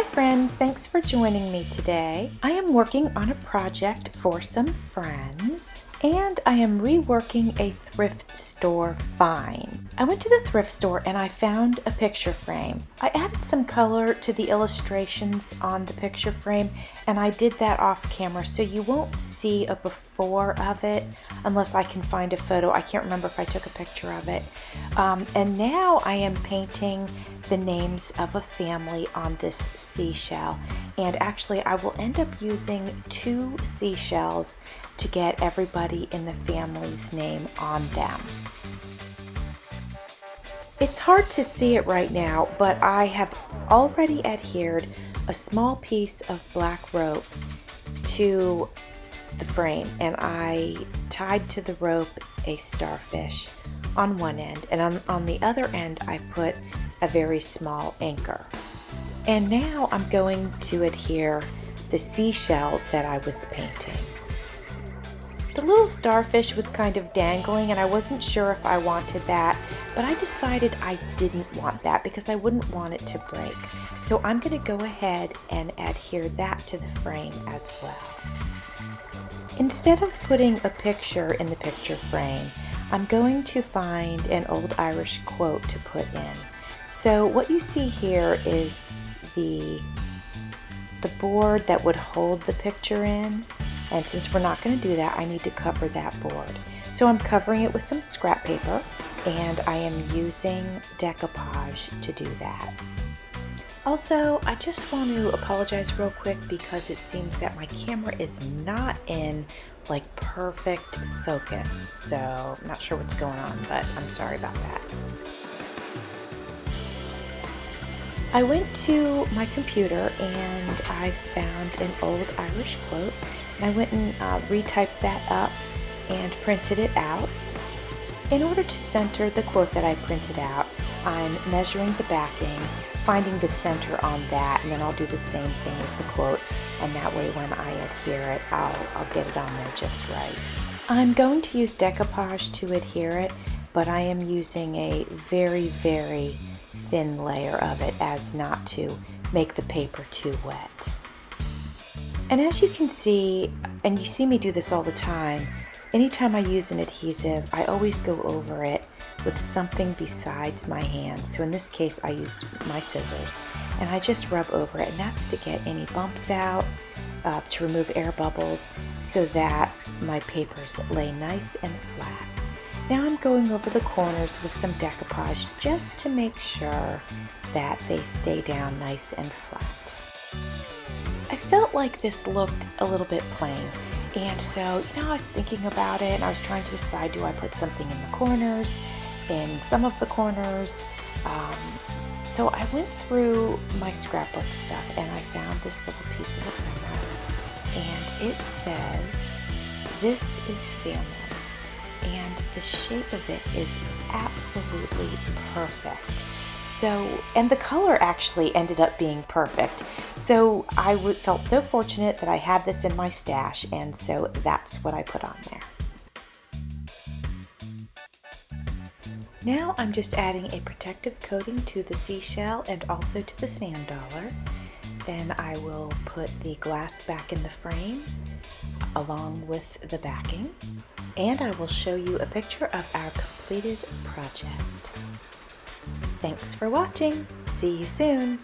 Hi friends, thanks for joining me today. I am working on a project for some friends and I am reworking a thrift store find. I went to the thrift store and I found a picture frame. I added some color to the illustrations on the picture frame and I did that off camera, so you won't see a before of it unless I can find a photo. I can't remember if I took a picture of it. And now I am painting the names of a family on this seashell, and actually I will end up using 2 seashells to get everybody in the family's name on them. It's hard to see it right now, but I have already adhered a small piece of black rope to the frame, and I tied to the rope a starfish on one end, and on the other end I put a very small anchor. And now I'm going to adhere the seashell that I was painting. The little starfish was kind of dangling and I wasn't sure if I wanted that, but I decided I didn't want that because I wouldn't want it to break. So I'm going to go ahead and adhere that to the frame as well. Instead of putting a picture in the picture frame, I'm going to find an old Irish quote to put in. So what you see here is the board that would hold the picture in, and since we're not going to do that, I need to cover that board. So I'm covering it with some scrap paper, and I am using decoupage to do that. Also, I just want to apologize real quick because it seems that my camera is not in like perfect focus, so I'm not sure what's going on, but I'm sorry about that. I went to my computer and I found an old Irish quote, and I went and retyped that up and printed it out. In order to center the quote that I printed out, I'm measuring the backing, finding the center on that, and then I'll do the same thing with the quote, and that way when I adhere it, I'll get it on there just right. I'm going to use decoupage to adhere it, but I am using a very, very thin layer of it as not to make the paper too wet. And as you can see, and you see me do this all the time, anytime I use an adhesive, I always go over it with something besides my hands. So in this case, I used my scissors, and I just rub over it, and that's to get any bumps out, to remove air bubbles, so that my papers lay nice and flat. Now I'm going over the corners with some decoupage just to make sure that they stay down nice and flat. I felt like this looked a little bit plain, and so I was thinking about it and I was trying to decide, do I put something in the corners, in some of the corners. So I went through my scrapbook stuff and I found this little piece of ephemera, and it says, "This is family." And the shape of it is absolutely perfect. So, and the color actually ended up being perfect. So I felt so fortunate that I had this in my stash, and so that's what I put on there. Now I'm just adding a protective coating to the seashell and also to the sand dollar. Then I will put the glass back in the frame along with the backing, and I will show you a picture of our completed project. Thanks for watching. See you soon.